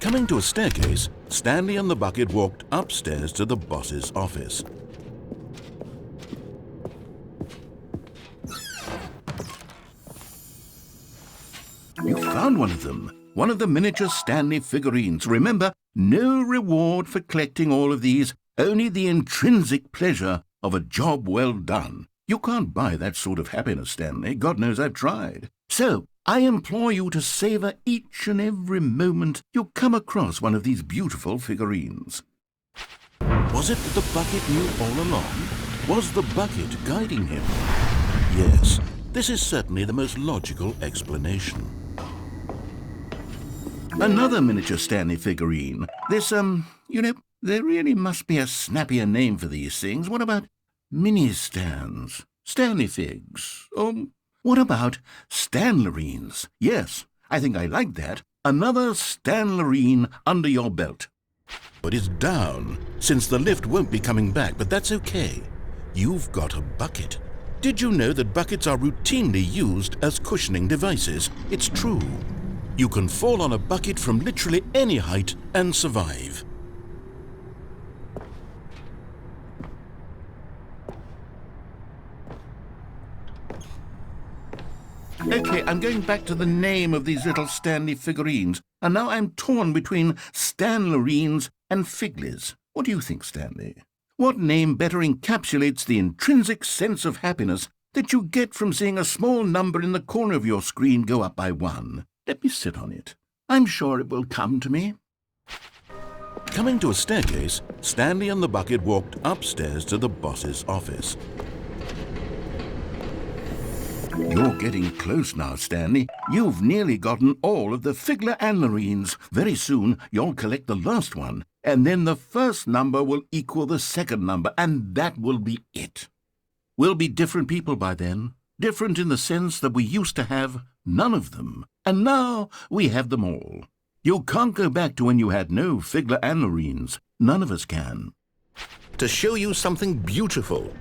Coming to a staircase, Stanley and the bucket walked upstairs to the boss's office. You found one of them. One of the miniature Stanley figurines. Remember, no reward for collecting all of these, only the intrinsic pleasure of a job well done. You can't buy that sort of happiness, Stanley. God knows I've tried. So, I implore you to savor each and every moment you come across one of these beautiful figurines. Was it that the bucket knew all along? Was the bucket guiding him? Yes, this is certainly the most logical explanation. Another miniature Stanley figurine. This, there really must be a snappier name for these things. What about mini-stands? Stanley figs? Or what about Stanlerines? Yes, I think I like that. Another Stanlerine under your belt. But it's down, since the lift won't be coming back, but that's okay. You've got a bucket. Did you know that buckets are routinely used as cushioning devices? It's true. You can fall on a bucket from literally any height and survive. Okay, I'm going back to the name of these little Stanley figurines, and now I'm torn between Stanlerines and Figlies. What do you think, Stanley? What name better encapsulates the intrinsic sense of happiness that you get from seeing a small number in the corner of your screen go up by 1? Let me sit on it. I'm sure it will come to me. Coming to a staircase, Stanley and the bucket walked upstairs to the boss's office. You're getting close now, Stanley. You've nearly gotten all of the Figler Anlerines. Very soon, you'll collect the last one, and then the first number will equal the second number, and that will be it. We'll be different people by then. Different in the sense that we used to have none of them, and now we have them all. You can't go back to when you had no Figler Anlerines. None of us can. To show you something beautiful.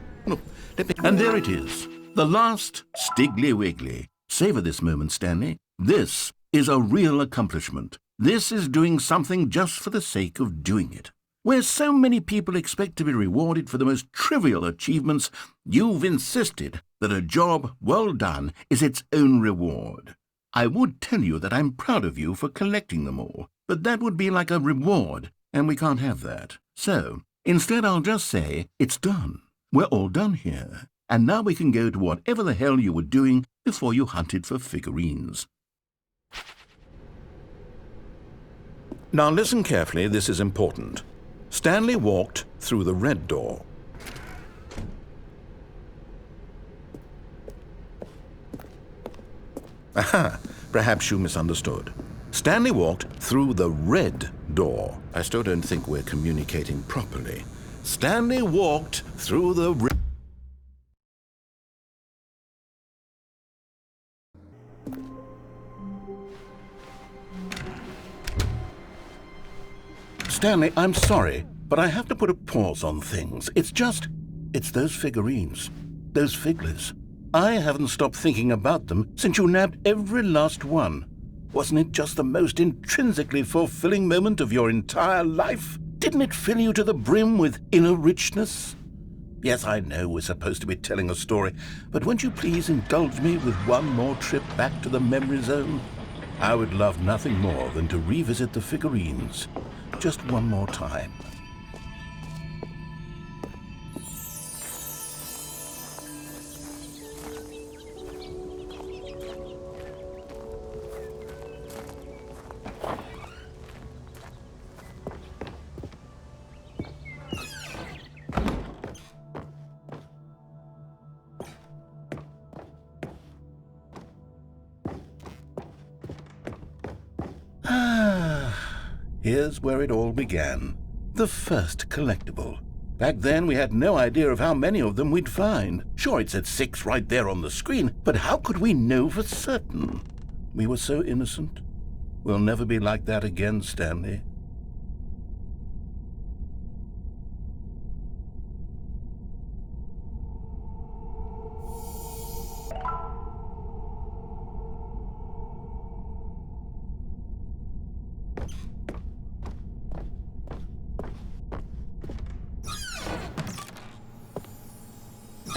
And there it is. The last Stiggly Wiggly. Savor this moment, Stanley. This is a real accomplishment. This is doing something just for the sake of doing it. Where so many people expect to be rewarded for the most trivial achievements, you've insisted that a job well done is its own reward. I would tell you that I'm proud of you for collecting them all, but that would be like a reward, and we can't have that. So, instead I'll just say, it's done. We're all done here. And now we can go to whatever the hell you were doing before you hunted for figurines. Now listen carefully, this is important. Stanley walked through the red door. Aha, perhaps you misunderstood. Stanley walked through the red door. I still don't think we're communicating properly. Stanley walked through the red... Stanley, I'm sorry, but I have to put a pause on things. It's those figurines, those Figlers. I haven't stopped thinking about them since you nabbed every last one. Wasn't it just the most intrinsically fulfilling moment of your entire life? Didn't it fill you to the brim with inner richness? Yes, I know we're supposed to be telling a story, but won't you please indulge me with one more trip back to the memory zone? I would love nothing more than to revisit the figurines. Just one more time. Here's where it all began. The first collectible. Back then, we had no idea of how many of them we'd find. Sure, it said 6 right there on the screen, but how could we know for certain? We were so innocent. We'll never be like that again, Stanley.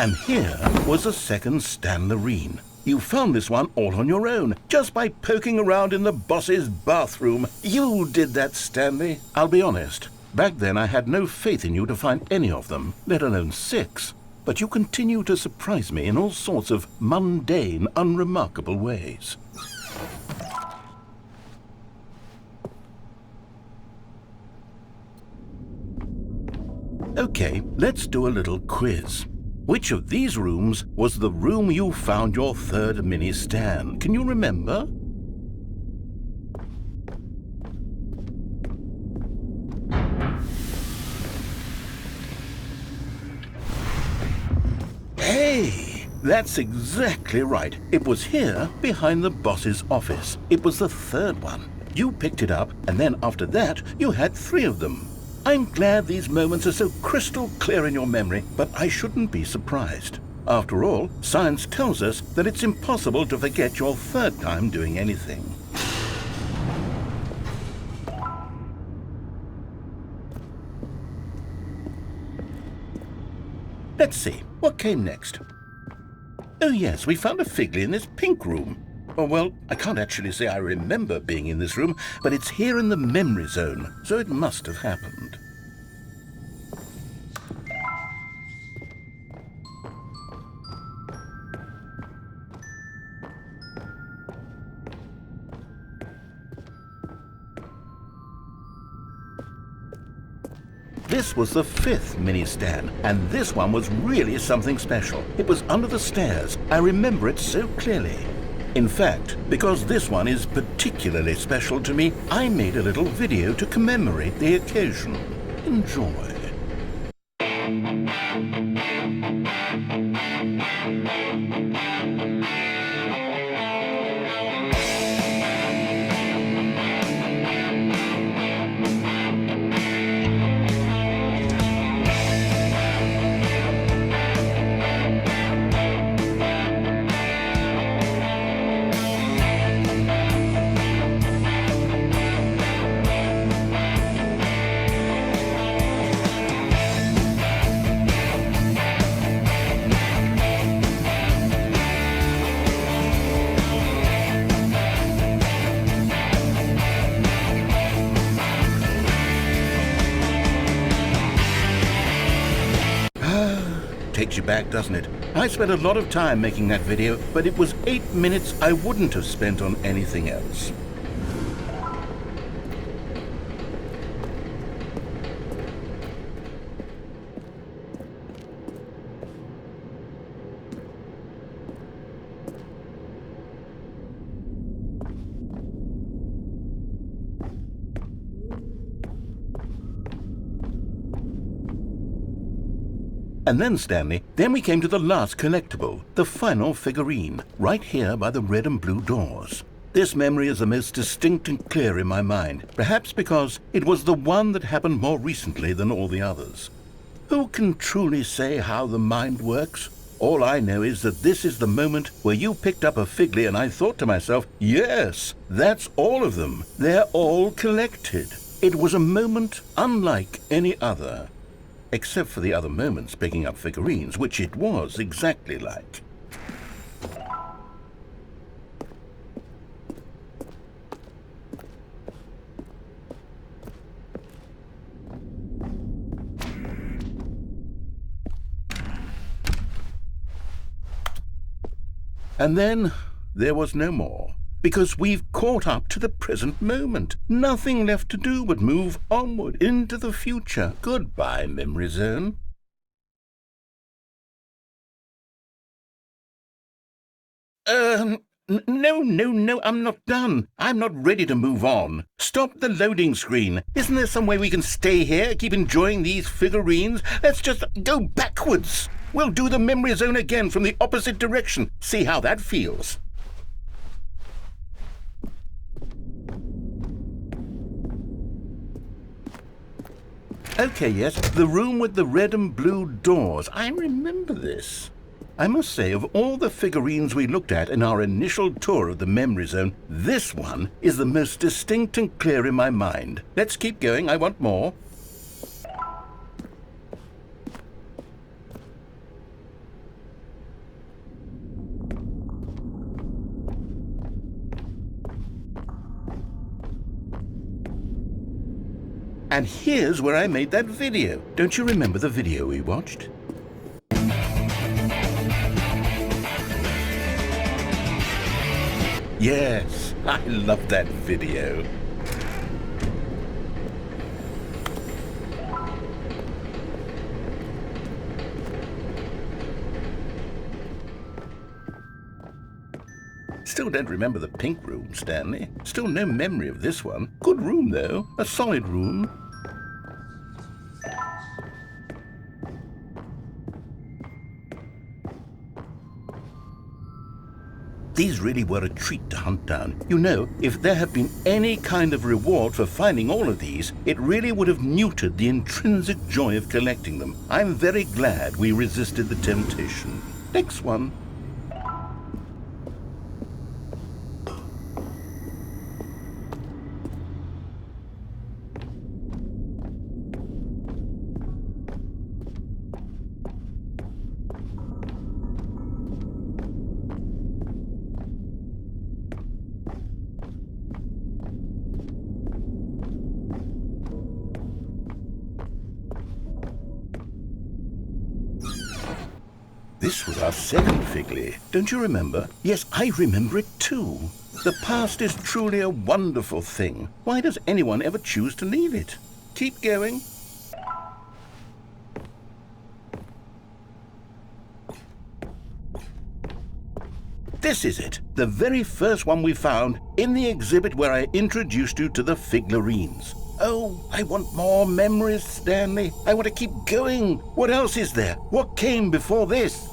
And here was a second Stanlerine. You found this one all on your own, just by poking around in the boss's bathroom. You did that, Stanley. I'll be honest. Back then I had no faith in you to find any of them, let alone 6. But you continue to surprise me in all sorts of mundane, unremarkable ways. Okay, let's do a little quiz. Which of these rooms was the room you found your third mini Stan? Can you remember? Hey, that's exactly right. It was here behind the boss's office. It was the third one. You picked it up, and then after that, you had 3 of them. I'm glad these moments are so crystal clear in your memory, but I shouldn't be surprised. After all, science tells us that it's impossible to forget your third time doing anything. Let's see, what came next? Oh yes, we found a Figley in this pink room. Oh, well, I can't actually say I remember being in this room, but it's here in the memory zone, so it must have happened. This was the 5th mini Stan, and this one was really something special. It was under the stairs. I remember it so clearly. In fact, because this one is particularly special to me, I made a little video to commemorate the occasion. Enjoy. Takes you back, doesn't it? I spent a lot of time making that video, but it was 8 minutes I wouldn't have spent on anything else. And then, Stanley, then we came to the last collectible, the final figurine, right here by the red and blue doors. This memory is the most distinct and clear in my mind, perhaps because it was the one that happened more recently than all the others. Who can truly say how the mind works? All I know is that this is the moment where you picked up a Figley and I thought to myself, yes, that's all of them. They're all collected. It was a moment unlike any other. Except for the other moments picking up figurines, which it was exactly like. And then there was no more. Because we've caught up to the present moment. Nothing left to do but move onward into the future. Goodbye, memory zone. No, I'm not done. I'm not ready to move on. Stop the loading screen. Isn't there some way we can stay here, keep enjoying these figurines? Let's just go backwards. We'll do the memory zone again from the opposite direction. See how that feels. Okay, yes, the room with the red and blue doors. I remember this. I must say, of all the figurines we looked at in our initial tour of the memory zone, this one is the most distinct and clear in my mind. Let's keep going, I want more. And here's where I made that video. Don't you remember the video we watched? Yes, I love that video. Still don't remember the pink room, Stanley. Still no memory of this one. Good room, though. A solid room. These really were a treat to hunt down. You know, if there had been any kind of reward for finding all of these, it really would have neutered the intrinsic joy of collecting them. I'm very glad we resisted the temptation. Next one. This was our second Figley. Don't you remember? Yes, I remember it too. The past is truly a wonderful thing. Why does anyone ever choose to leave it? Keep going. This is it, the very first one we found in the exhibit where I introduced you to the figlarines. Oh, I want more memories, Stanley. I want to keep going. What else is there? What came before this?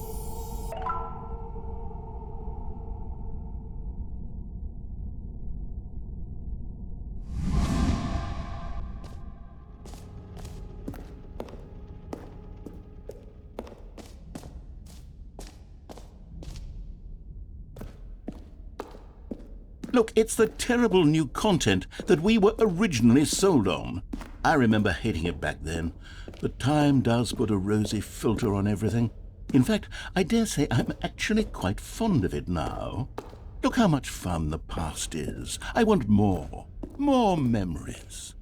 Look, it's the terrible new content that we were originally sold on. I remember hating it back then, but time does put a rosy filter on everything. In fact, I dare say I'm actually quite fond of it now. Look how much fun the past is. I want more memories.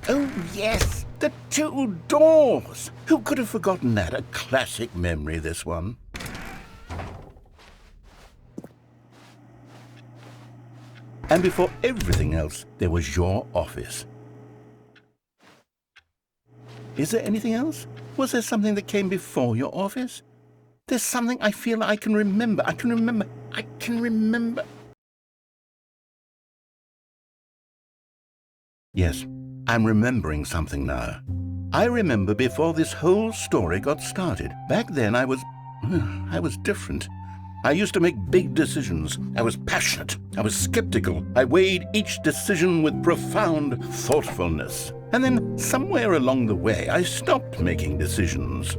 Oh, yes, the two doors. Who could have forgotten that? A classic memory, this one. And before everything else, there was your office. Is there anything else? Was there something that came before your office? There's something I feel I can remember. I can remember. Yes, I'm remembering something now. I remember before this whole story got started. Back then I was different. I used to make big decisions. I was passionate. I was skeptical. I weighed each decision with profound thoughtfulness. And then somewhere along the way, I stopped making decisions.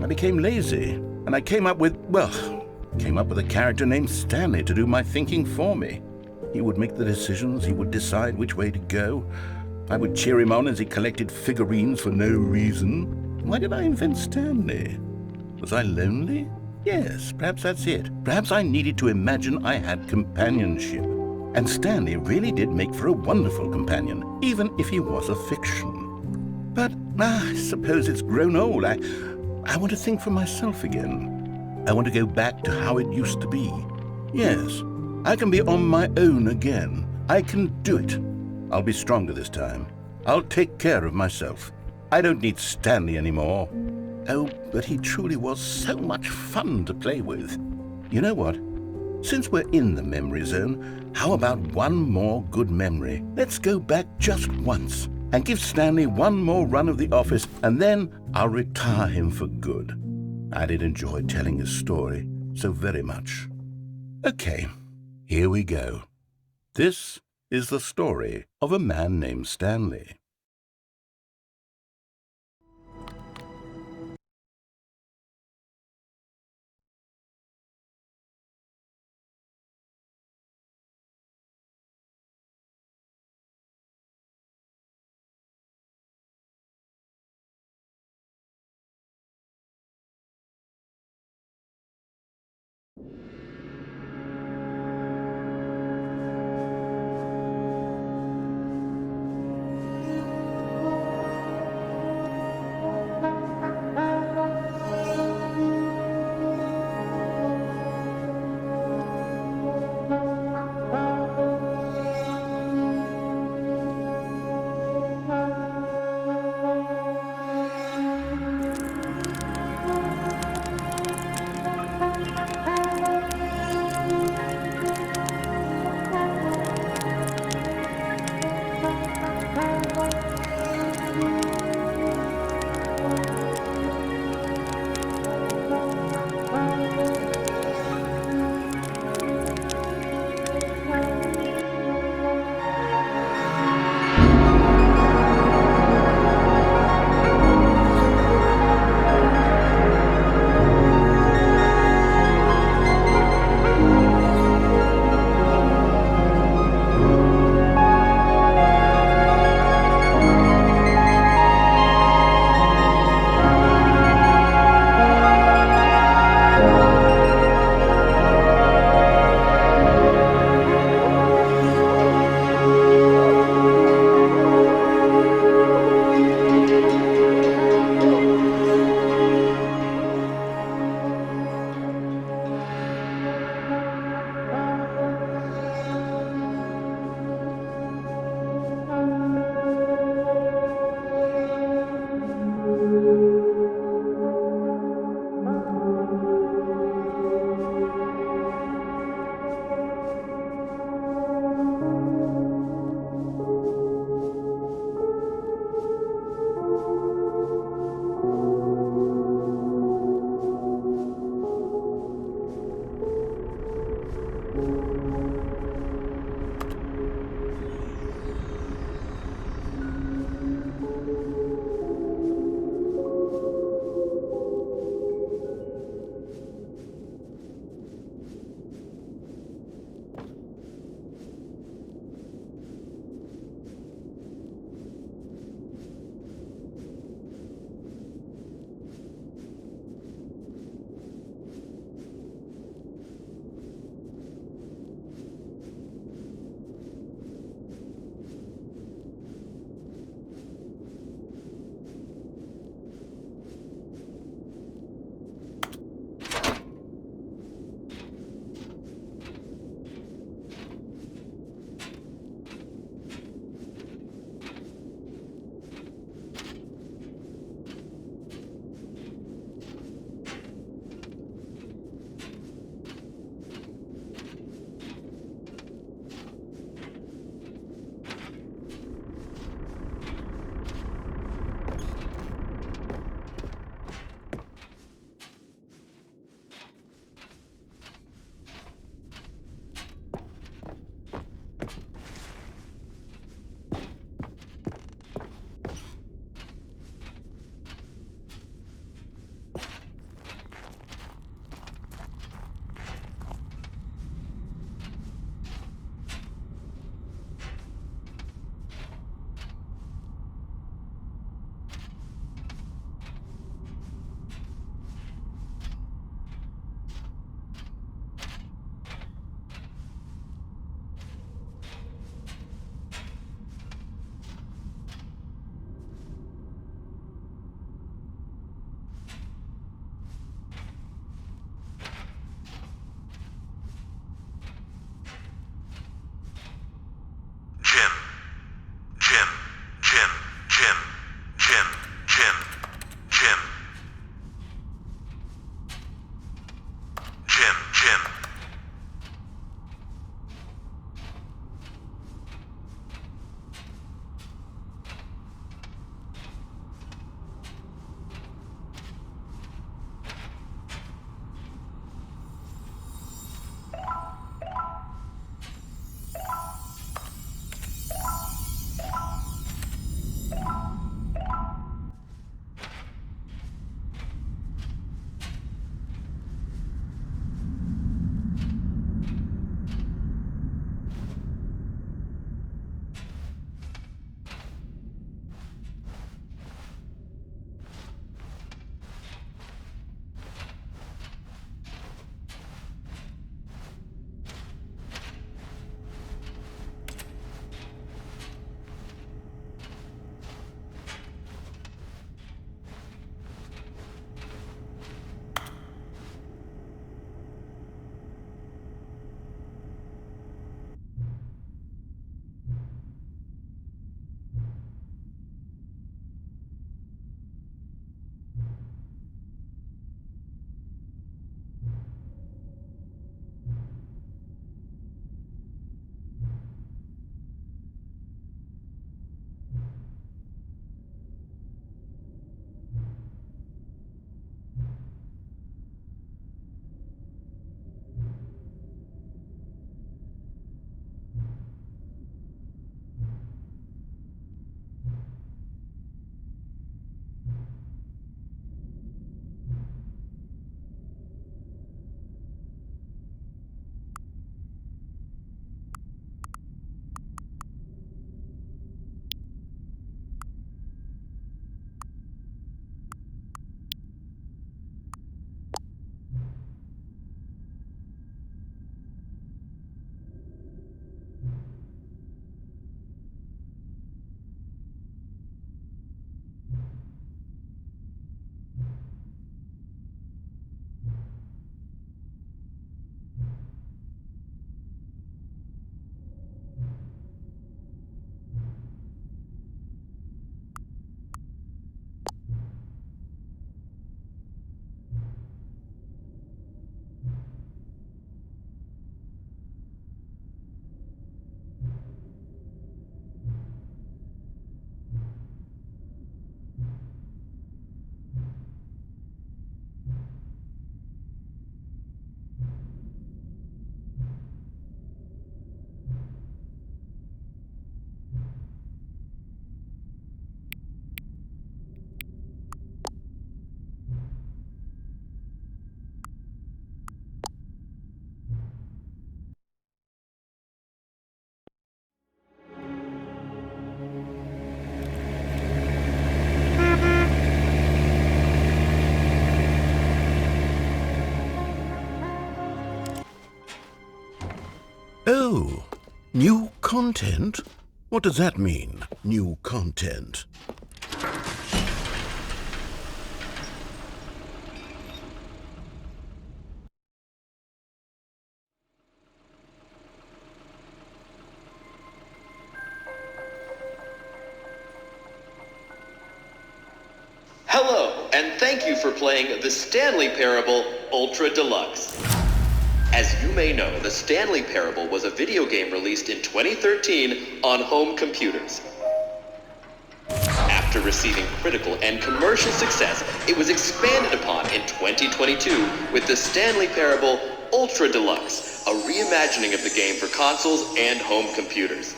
I became lazy, and I came up with a character named Stanley to do my thinking for me. He would make the decisions. He would decide which way to go. I would cheer him on as he collected figurines for no reason. Why did I invent Stanley? Was I lonely? Yes, perhaps that's it. Perhaps I needed to imagine I had companionship. And Stanley really did make for a wonderful companion, even if he was a fiction. But I suppose it's grown old. I want to think for myself again. I want to go back to how it used to be. Yes, I can be on my own again. I can do it. I'll be stronger this time. I'll take care of myself. I don't need Stanley anymore. Oh, but he truly was so much fun to play with. You know what? Since we're in the memory zone, how about one more good memory? Let's go back just once and give Stanley one more run of the office, and then I'll retire him for good. I did enjoy telling his story so very much. Okay, here we go. This is the story of a man named Stanley. Oh, new content? What does that mean, new content? Hello, and thank you for playing the Stanley Parable Ultra Deluxe. As you may know, the Stanley Parable was a video game released in 2013 on home computers. After receiving critical and commercial success, it was expanded upon in 2022 with the Stanley Parable Ultra Deluxe, a reimagining of the game for consoles and home computers.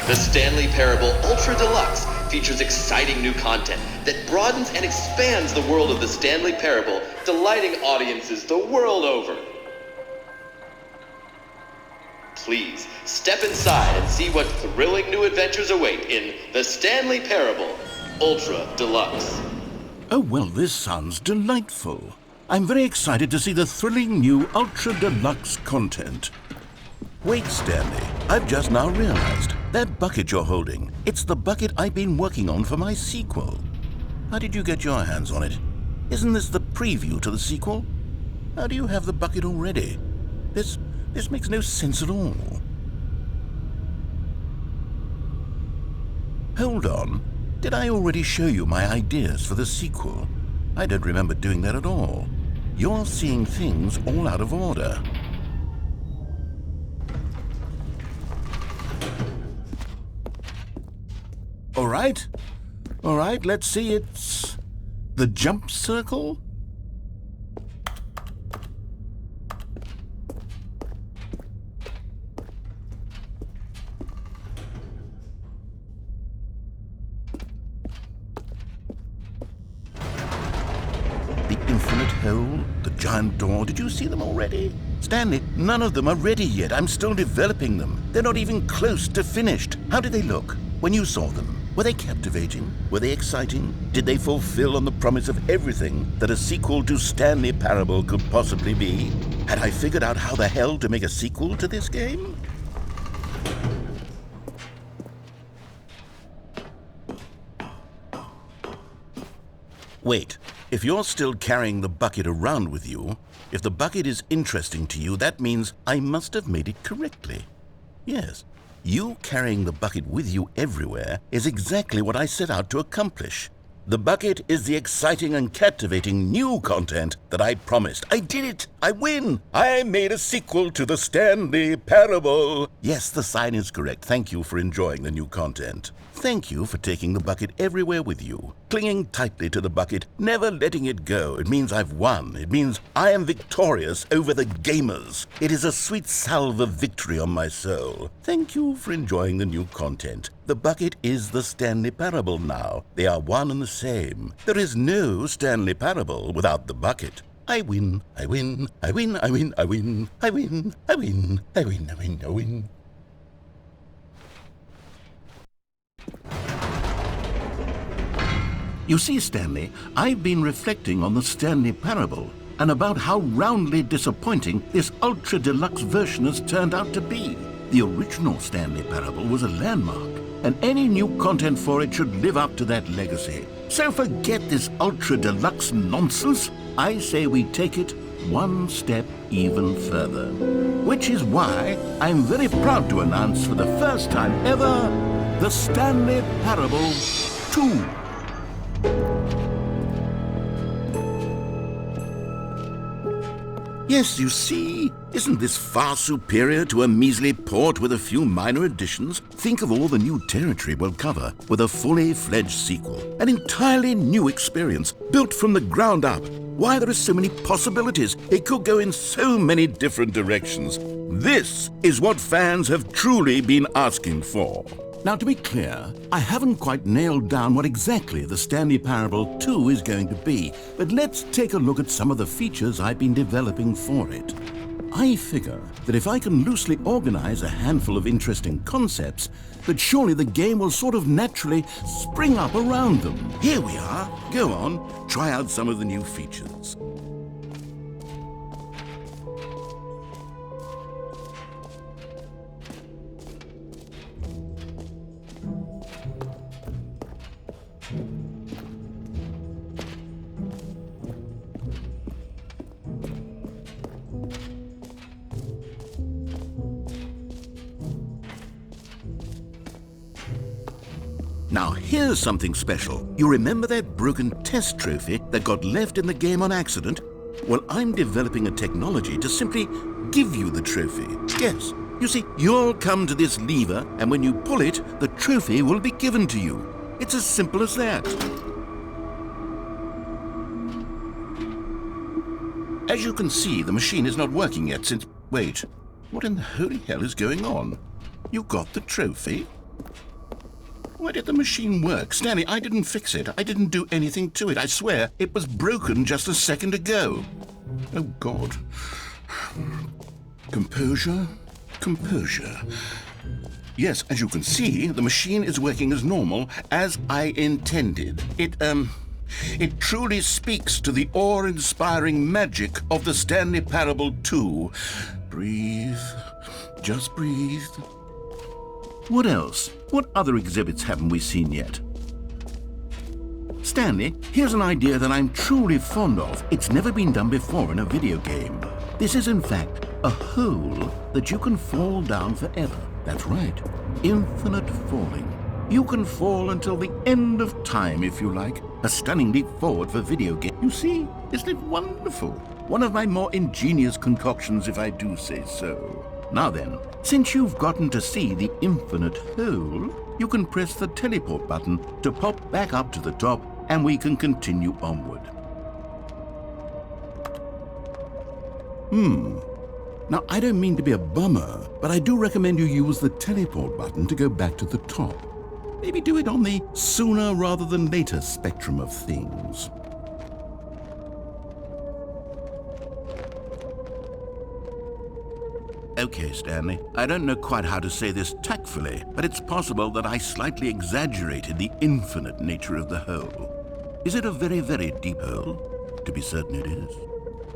The Stanley Parable Ultra Deluxe features exciting new content that broadens and expands the world of the Stanley Parable, delighting audiences the world over. Please, step inside and see what thrilling new adventures await in the Stanley Parable Ultra Deluxe. Oh, well, this sounds delightful. I'm very excited to see the thrilling new Ultra Deluxe content. Wait, Stanley, I've just now realized. That bucket you're holding, it's the bucket I've been working on for my sequel. How did you get your hands on it? Isn't this the preview to the sequel? How do you have the bucket already? This makes no sense at all. Hold on. Did I already show you my ideas for the sequel? I don't remember doing that at all. You're seeing things all out of order. All right, let's see, it's the jump circle? The infinite hole, the giant door, did you see them already? Stanley, none of them are ready yet. I'm still developing them. They're not even close to finished. How did they look when you saw them? Were they captivating? Were they exciting? Did they fulfill on the promise of everything that a sequel to Stanley Parable could possibly be? Had I figured out how the hell to make a sequel to this game? Wait, if you're still carrying the bucket around with you, if the bucket is interesting to you, that means I must have made it correctly. Yes. You carrying the bucket with you everywhere is exactly what I set out to accomplish. The bucket is the exciting and captivating new content that I promised. I did it! I win! I made a sequel to the Stanley Parable! Yes, the sign is correct. Thank you for enjoying the new content. Thank you for taking the bucket everywhere with you, clinging tightly to the bucket, never letting it go. It means I've won. It means I am victorious over the gamers. It is a sweet salve of victory on my soul. Thank you for enjoying the new content. The bucket is the Stanley Parable now. They are one and the same. There is no Stanley Parable without the bucket. I win, I win, I win, I win, I win, I win, I win, I win, I win, I win. You see, Stanley, I've been reflecting on the Stanley Parable and about how roundly disappointing this Ultra Deluxe version has turned out to be. The original Stanley Parable was a landmark, and any new content for it should live up to that legacy. So forget this Ultra Deluxe nonsense. I say we take it one step even further. Which is why I'm very proud to announce for the first time ever, the Stanley Parable 2. Yes, you see, isn't this far superior to a measly port with a few minor additions? Think of all the new territory we'll cover with a fully fledged sequel. An entirely new experience, built from the ground up. Why, there are so many possibilities. It could go in so many different directions. This is what fans have truly been asking for. Now, to be clear, I haven't quite nailed down what exactly the Stanley Parable 2 is going to be, but let's take a look at some of the features I've been developing for it. I figure that if I can loosely organize a handful of interesting concepts, that surely the game will sort of naturally spring up around them. Here we are. Go on, try out some of the new features. Now here's something special. You remember that broken test trophy that got left in the game on accident? Well, I'm developing a technology to simply give you the trophy. Yes. You see, you'll come to this lever, and when you pull it, the trophy will be given to you. It's as simple as that. As you can see, the machine is not working yet since... Wait, what in the holy hell is going on? You got the trophy? Why did the machine work? Stanley, I didn't fix it. I didn't do anything to it. I swear, it was broken just a second ago. Oh, God. Composure. Composure. Yes, as you can see, the machine is working as normal, as I intended. It truly speaks to the awe-inspiring magic of the Stanley Parable 2. Breathe. Just breathe. What else? What other exhibits haven't we seen yet? Stanley, here's an idea that I'm truly fond of. It's never been done before in a video game. This is, in fact, a hole that you can fall down forever. That's right. Infinite falling. You can fall until the end of time, if you like. A stunning leap forward for video game. You see, isn't it wonderful? One of my more ingenious concoctions, if I do say so. Now then, since you've gotten to see the infinite hole, you can press the teleport button to pop back up to the top, and we can continue onward. Now, I don't mean to be a bummer, but I do recommend you use the teleport button to go back to the top. Maybe do it on the sooner rather than later spectrum of things. Okay, Stanley, I don't know quite how to say this tactfully, but it's possible that I slightly exaggerated the infinite nature of the hole. Is it a very, very deep hole? To be certain it is.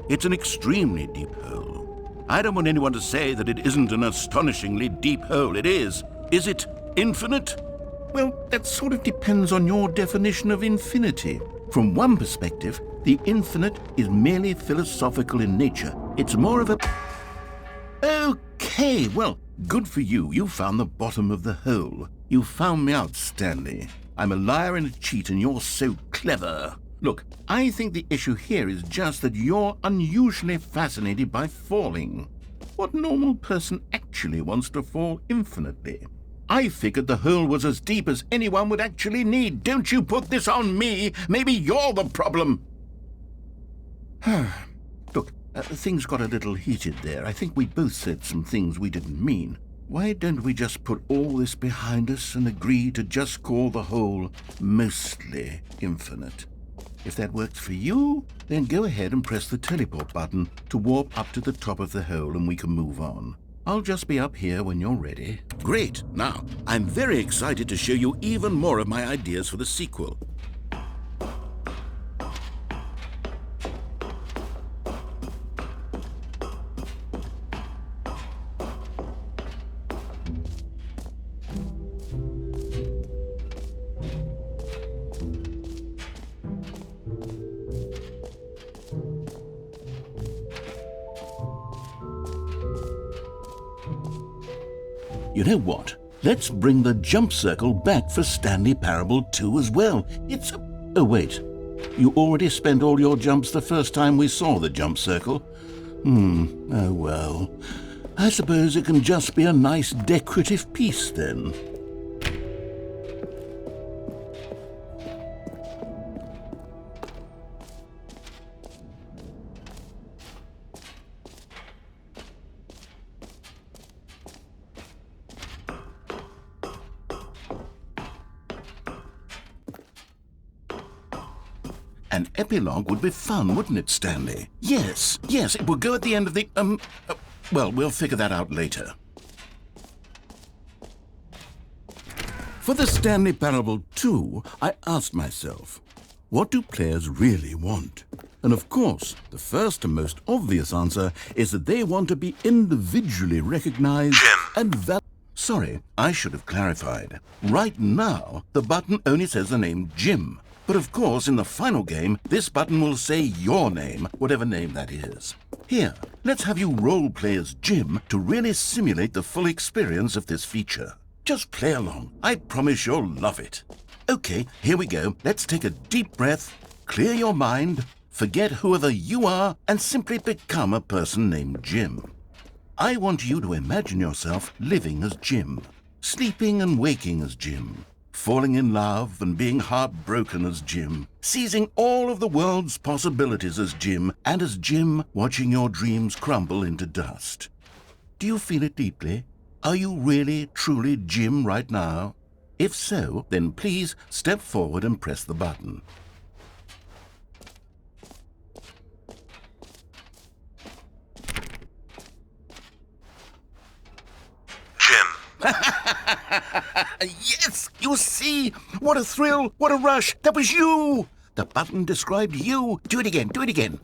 It's an extremely deep hole. I don't want anyone to say that it isn't an astonishingly deep hole. It is. Is it infinite? Well, that sort of depends on your definition of infinity. From one perspective, the infinite is merely philosophical in nature. It's more of a... Okay, well, good for you. You found the bottom of the hole. You found me out, Stanley. I'm a liar and a cheat, and you're so clever. Look, I think the issue here is just that you're unusually fascinated by falling. What normal person actually wants to fall infinitely? I figured the hole was as deep as anyone would actually need. Don't you put this on me. Maybe you're the problem. Look, things got a little heated there. I think we both said some things we didn't mean. Why don't we just put all this behind us and agree to just call the hole mostly infinite? If that works for you, then go ahead and press the teleport button to warp up to the top of the hole and we can move on. I'll just be up here when you're ready. Great! Now, I'm very excited to show you even more of my ideas for the sequel. You know what? Let's bring the jump circle back for Stanley Parable 2 as well. It's... Oh, wait. You already spent all your jumps the first time we saw the jump circle? Oh well. I suppose it can just be a nice decorative piece then. An epilogue would be fun, wouldn't it, Stanley? Yes, it would go at the end of the, well, we'll figure that out later. For the Stanley Parable 2, I asked myself, what do players really want? And of course, the first and most obvious answer is that they want to be individually recognized and Sorry, I should have clarified. Right now, the button only says the name Jim. But of course, in the final game, this button will say your name, whatever name that is. Here, let's have you role-play as Jim to really simulate the full experience of this feature. Just play along. I promise you'll love it. Okay, here we go. Let's take a deep breath, clear your mind, forget whoever you are, and simply become a person named Jim. I want you to imagine yourself living as Jim, sleeping and waking as Jim, falling in love and being heartbroken as Jim, seizing all of the world's possibilities as Jim, and as Jim watching your dreams crumble into dust. Do you feel it deeply? Are you really, truly Jim right now? If so, then please step forward and press the button. Jim. Yes, you see? What a thrill, what a rush. That was you. The button described you. Do it again, do it again.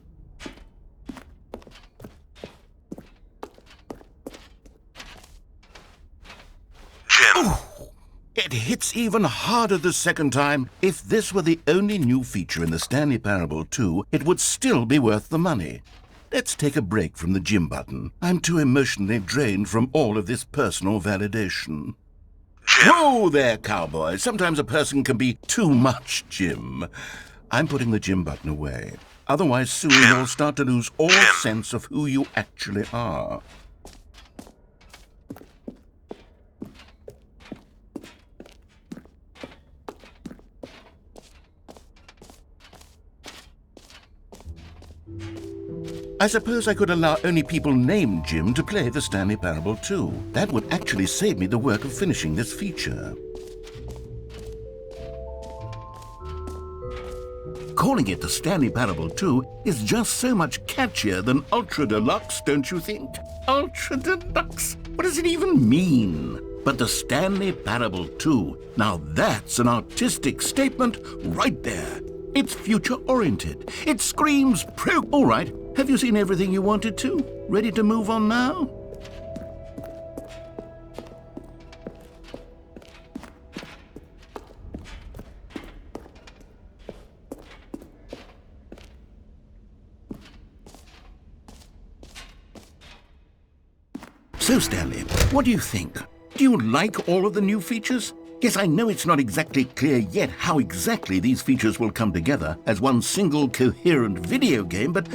Jim. Ooh, it hits even harder the second time. If this were the only new feature in the Stanley Parable 2, it would still be worth the money. Let's take a break from the Jim button. I'm too emotionally drained from all of this personal validation. Jim. Whoa there, cowboy. Sometimes a person can be too much Jim. I'm putting the Jim button away. Otherwise, soon you'll start to lose all sense of who you actually are. I suppose I could allow only people named Jim to play the Stanley Parable 2. That would actually save me the work of finishing this feature. Calling it the Stanley Parable 2 is just so much catchier than Ultra Deluxe, don't you think? Ultra Deluxe? What does it even mean? But the Stanley Parable 2, now that's an artistic statement right there. It's future-oriented. It screams pro... All right, have you seen everything you wanted to? Ready to move on now? So, Stanley, what do you think? Do you like all of the new features? Yes, I know it's not exactly clear yet how exactly these features will come together as one single coherent video game, but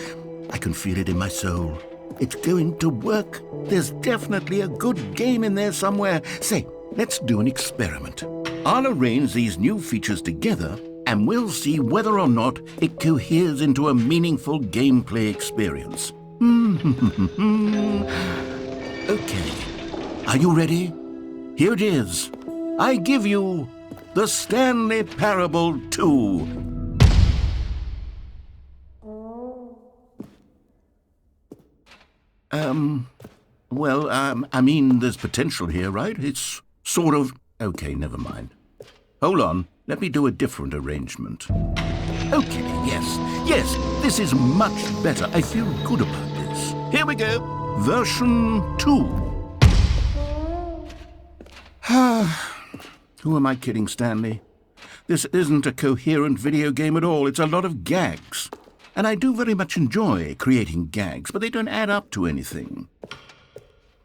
I can feel it in my soul. It's going to work. There's definitely a good game in there somewhere. Say, let's do an experiment. I'll arrange these new features together, and we'll see whether or not it coheres into a meaningful gameplay experience. Okay. Are you ready? Here it is. I give you the Stanley Parable 2. I mean, there's potential here, right? It's sort of... Okay, never mind. Hold on. Let me do a different arrangement. Okay, yes, this is much better. I feel good about this. Here we go. Version 2. Who am I kidding, Stanley? This isn't a coherent video game at all. It's a lot of gags. And I do very much enjoy creating gags, but they don't add up to anything.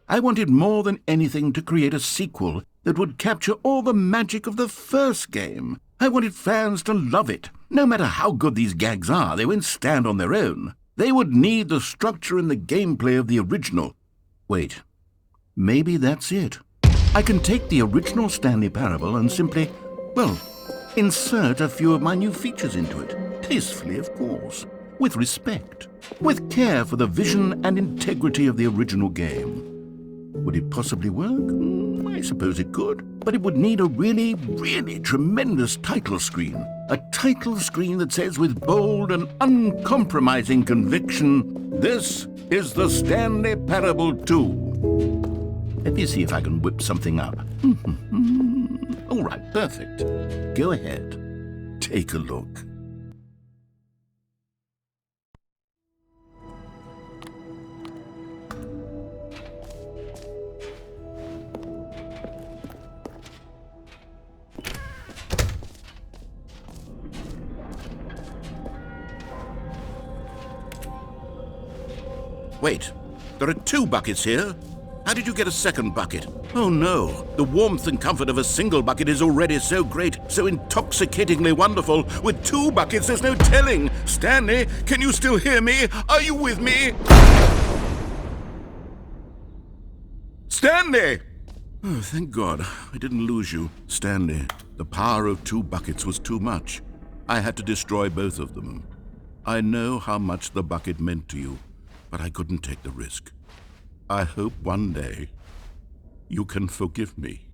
I wanted more than anything to create a sequel that would capture all the magic of the first game. I wanted fans to love it. No matter how good these gags are, they won't stand on their own. They would need the structure and the gameplay of the original. Wait, maybe that's it. I can take the original Stanley Parable and simply, well, insert a few of my new features into it. Tastefully, of course. With respect. With care for the vision and integrity of the original game. Would it possibly work? I suppose it could. But it would need a really, really tremendous title screen. A title screen that says with bold and uncompromising conviction, "This is the Stanley Parable 2. Let me see if I can whip something up. All right, perfect. Go ahead. Take a look. Wait, there are 2 buckets here. How did you get a second bucket? Oh no, the warmth and comfort of a single bucket is already so great, so intoxicatingly wonderful. With 2 buckets, there's no telling. Stanley, can you still hear me? Are you with me? Stanley! Oh, thank God, I didn't lose you. Stanley, the power of 2 buckets was too much. I had to destroy both of them. I know how much the bucket meant to you, but I couldn't take the risk. I hope one day you can forgive me.